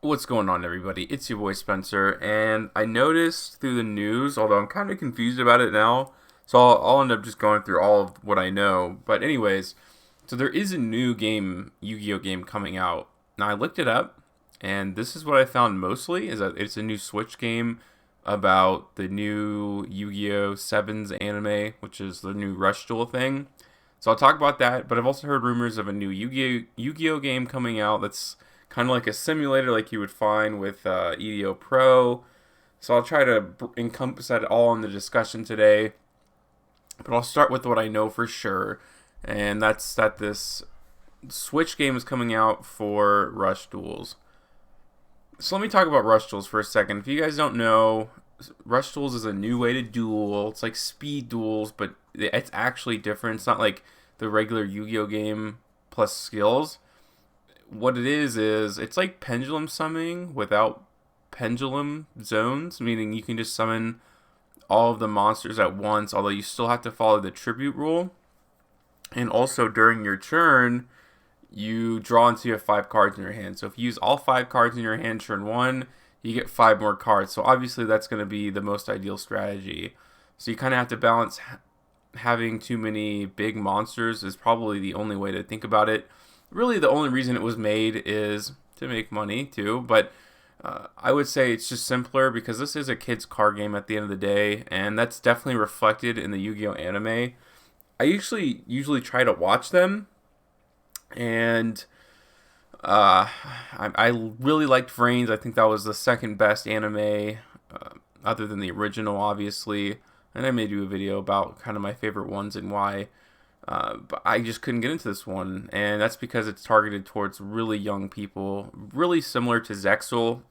What's going on, everybody? It's your boy Spencer, and I noticed through the news, although I'm kind of confused about it now, so I'll end up just going through all of what I know. But anyways, so there is a new game, Yu-Gi-Oh game coming out. Now I looked it up, and this is what I found mostly, is that it's a new Switch game about the new Yu-Gi-Oh! Sevens anime, which is the new Rush Duel thing. So I'll talk about that, but I've also heard rumors of a new Yu-Gi-Oh game coming out that's kind of like a simulator like you would find with EDO Pro. So I'll try to encompass that all in the discussion today. But I'll start with what I know for sure, and that's that this Switch game is coming out for Rush Duels. So let me talk about Rush Duels for a second. If you guys don't know, Rush Duels is a new way to duel. It's like speed duels, but it's actually different. It's not like the regular Yu-Gi-Oh game plus skills. What it is it's like pendulum summoning without pendulum zones, meaning you can just summon all of the monsters at once, although you still have to follow the tribute rule. And also during your turn, you draw until you have 5 cards in your hand. So if you use all 5 cards in your hand turn 1, you get 5 more cards. So obviously that's going to be the most ideal strategy. So you kind of have to balance having too many big monsters is probably the only way to think about it. Really the only reason it was made is to make money too, but I would say it's just simpler because this is a kid's card game at the end of the day, and that's definitely reflected in the Yu-Gi-Oh anime. I usually try to watch them, and I really liked Vrains. I think that was the second best anime, other than the original, obviously. And I may do a video about kind of my favorite ones and why. But I just couldn't get into this one, and that's because it's targeted towards really young people, really similar to Zexal,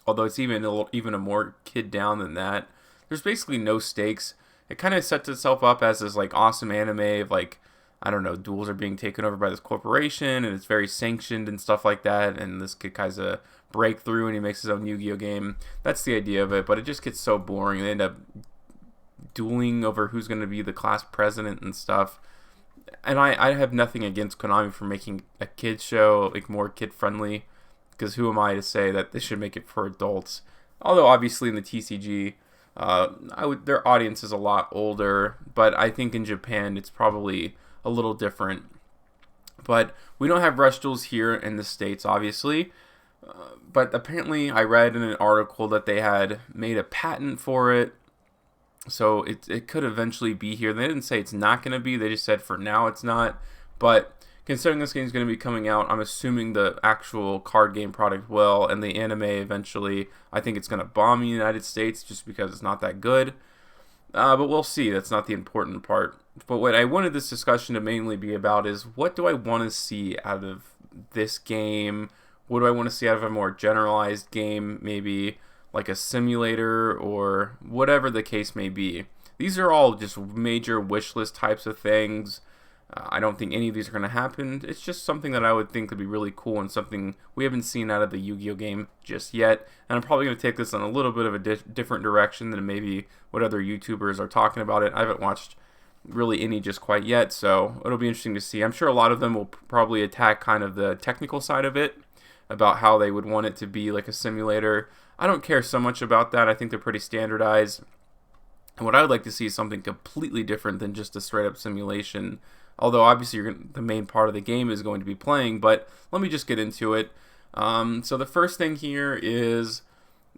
although it's even a more kid down than that. There's basically no stakes. It kind of sets itself up as this like awesome anime of like, I don't know, duels are being taken over by this corporation, and it's very sanctioned and stuff like that, and this kid kind of break through and he makes his own Yu-Gi-Oh game. That's the idea of it, but it just gets so boring. They end up dueling over who's going to be the class president and stuff. And I have nothing against Konami for making a kids show like more kid friendly, because who am I to say that they should make it for adults? Although obviously in the TCG, their audience is a lot older, but I think in Japan it's probably a little different. But we don't have Rush Duels here in the States, obviously. But apparently I read in an article that they had made a patent for it. So it could eventually be here. They didn't say it's not going to be. They just said for now it's not. But considering this game is going to be coming out, I'm assuming the actual card game product will. And the anime eventually, I think it's going to bomb the United States just because it's not that good. But we'll see. That's not the important part. But what I wanted this discussion to mainly be about is what do I want to see out of this game? What do I want to see out of a more generalized game, maybe like a simulator or whatever the case may be. These are all just major wish list types of things. I don't think any of these are going to happen. It's just something that I would think would be really cool and something we haven't seen out of the Yu-Gi-Oh game just yet. And I'm probably going to take this in a little bit of a different direction than maybe what other YouTubers are talking about it. I haven't watched really any just quite yet, so it'll be interesting to see. I'm sure a lot of them will probably attack kind of the technical side of it, about how they would want it to be like a simulator. I don't care so much about that. I think they're pretty standardized. And what I would like to see is something completely different than just a straight up simulation. Although obviously the main part of the game is going to be playing, but let me just get into it. So the first thing here is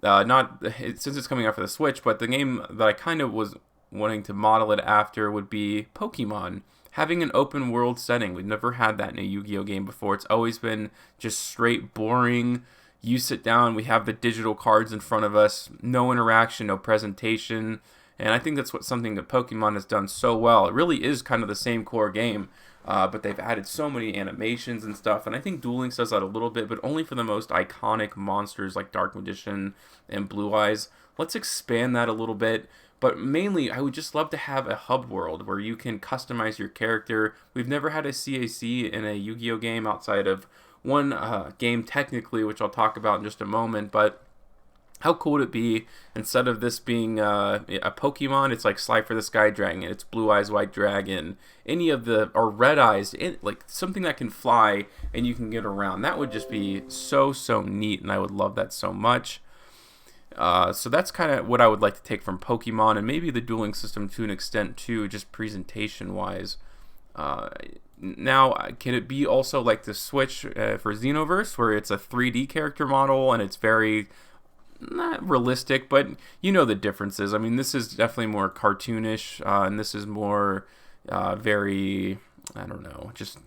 since it's coming out for the Switch, but the game that I kind of was wanting to model it after would be Pokemon. Having an open world setting. We've never had that in a Yu-Gi-Oh game before. It's always been just straight boring. You sit down, we have the digital cards in front of us, no interaction, no presentation, and I think that's something that Pokemon has done so well. It really is kind of the same core game, but they've added so many animations and stuff, and I think Duel Links does that a little bit, but only for the most iconic monsters like Dark Magician and Blue Eyes. Let's expand that a little bit. But mainly, I would just love to have a hub world where you can customize your character. We've never had a CAC in a Yu-Gi-Oh game outside of one game technically, which I'll talk about in just a moment. But How cool would it be, instead of this being a Pokemon, it's like Slifer the Sky Dragon, it's Blue Eyes White Dragon, any of the, or Red Eyes, like something that can fly and you can get around. That would just be so neat, and I would love that so much. So that's kind of what I would like to take from Pokemon, and maybe the Duel Links system to an extent too, just presentation-wise. Now, can it be also like the Switch for Xenoverse, where it's a 3D character model and it's very, not realistic, but you know the differences. I mean, this is definitely more cartoonish, and this is more very, I don't know, just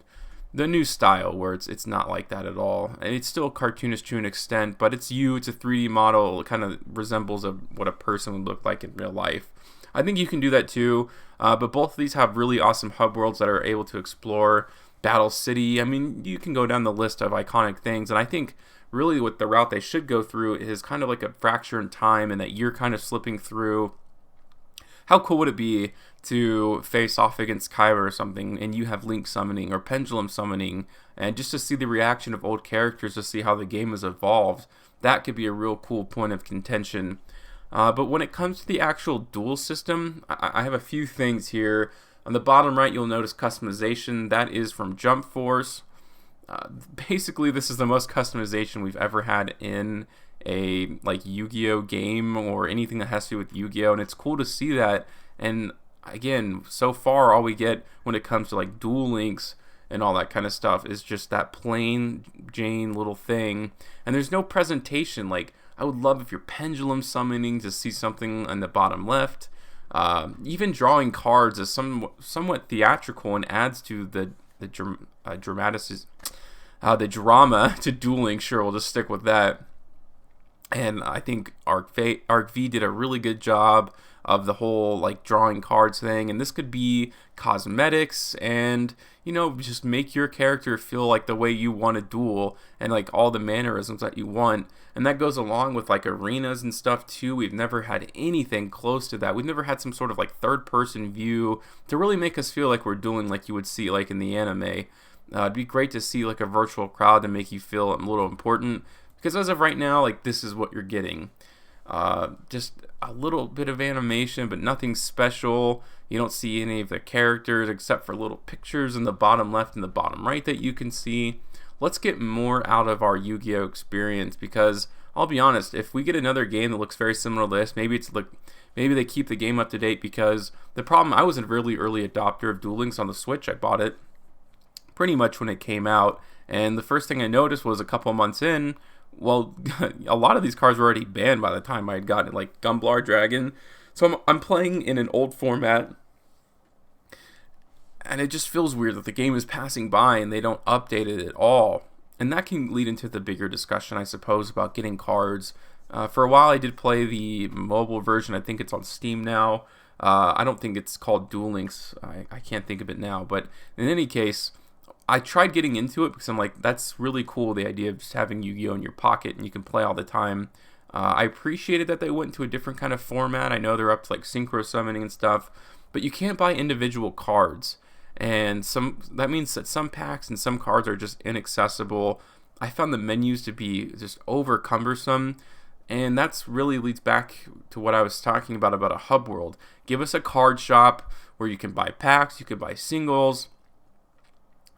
the new style where it's not like that at all. And it's still cartoonish to an extent, but it's a 3D model. It kind of resembles what a person would look like in real life. I think you can do that too, but both of these have really awesome hub worlds that are able to explore. Battle City, I mean, you can go down the list of iconic things, and I think really what the route they should go through is kind of like a fracture in time, and that you're kind of slipping through. How cool would it be to face off against Kyber or something, and you have Link summoning or Pendulum summoning, and just to see the reaction of old characters, to see how the game has evolved? That could be a real cool point of contention. But when it comes to the actual duel system, I have a few things here. On the bottom right, you'll notice customization. That is from Jump Force. Basically, this is the most customization we've ever had in a like Yu-Gi-Oh game or anything that has to do with Yu-Gi-Oh, and it's cool to see that. And again, so far all we get when it comes to like Duel Links and all that kind of stuff is just that plain Jane little thing, and there's no presentation. Like, I would love if you're Pendulum summoning to see something on the bottom left. Even drawing cards is somewhat theatrical and adds to the drama to Duel Links. Sure, we'll just stick with that. And I think Arc V did a really good job of the whole like drawing cards thing, and this could be cosmetics and, you know, just make your character feel like the way you want to duel and like all the mannerisms that you want. And that goes along with like arenas and stuff too. We've never had anything close to that. We've never had some sort of like third person view to really make us feel like we're dueling like you would see like in the anime. It'd be great to see like a virtual crowd to make you feel a little important, because as of right now, like, this is what you're getting. Just a little bit of animation, but nothing special. You don't see any of the characters except for little pictures in the bottom left and the bottom right that you can see. Let's get more out of our Yu-Gi-Oh experience, because I'll be honest, if we get another game that looks very similar to this, maybe they keep the game up to date, because the problem, I was a really early adopter of Duel Links on the Switch. I bought it pretty much when it came out, and the first thing I noticed was a couple months in, well, a lot of these cards were already banned by the time I had gotten it, like Gumblar Dragon. So I'm playing in an old format, and it just feels weird that the game is passing by and they don't update it at all. And that can lead into the bigger discussion, I suppose, about getting cards. For a while I did play the mobile version. I think it's on Steam now. I don't think it's called Duel Links. I can't think of it now. But in any case, I tried getting into it because I'm like, that's really cool, the idea of just having Yu-Gi-Oh in your pocket and you can play all the time. I appreciated that they went to a different kind of format. I know they're up to like synchro summoning and stuff, but you can't buy individual cards. And that means that some packs and some cards are just inaccessible. I found the menus to be just over cumbersome, and that's really leads back to what I was talking about a hub world. Give us a card shop where you can buy packs, you can buy singles,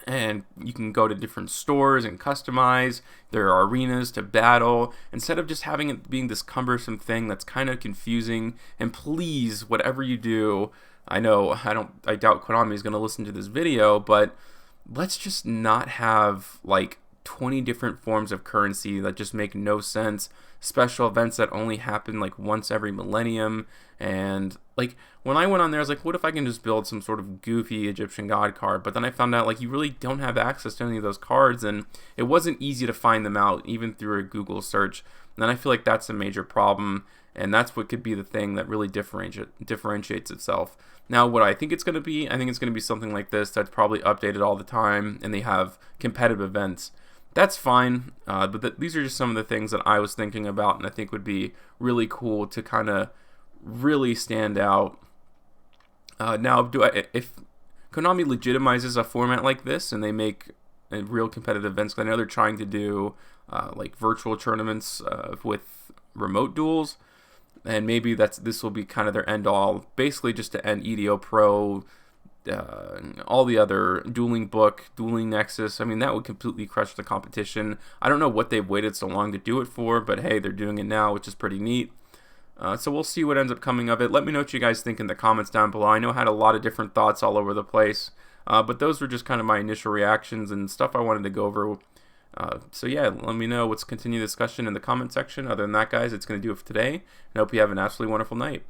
and you can go to different stores and customize. There are arenas to battle, instead of just having it being this cumbersome thing that's kind of confusing. And please, whatever you do, I doubt Konami is going to listen to this video, but let's just not have like 20 different forms of currency that just make no sense. Special events that only happen like once every millennium. And like when I went on there, I was like, what if I can just build some sort of goofy Egyptian god card? But then I found out like you really don't have access to any of those cards, and it wasn't easy to find them out even through a Google search. And then I feel like that's a major problem, and that's what could be the thing that really differentiates itself. Now, what I think it's going to be, I think it's going to be something like this that's probably updated all the time, and they have competitive events. That's fine, but these are just some of the things that I was thinking about, and I think would be really cool to kind of really stand out. Now, if Konami legitimizes a format like this and they make real competitive events, 'cause I know they're trying to do like virtual tournaments with remote duels, and maybe this will be kind of their end all, basically just to end EDO Pro, all the other dueling book, dueling Nexus. I mean, that would completely crush the competition. I don't know what they've waited so long to do it for, but hey, they're doing it now, which is pretty neat. So we'll see what ends up coming of it. Let me know what you guys think in the comments down below. I know I had a lot of different thoughts all over the place, but those were just kind of my initial reactions and stuff I wanted to go over. So yeah, let me know. Let's continue the discussion in the comment section. Other than that, guys, it's going to do it for today, and I hope you have an absolutely wonderful night.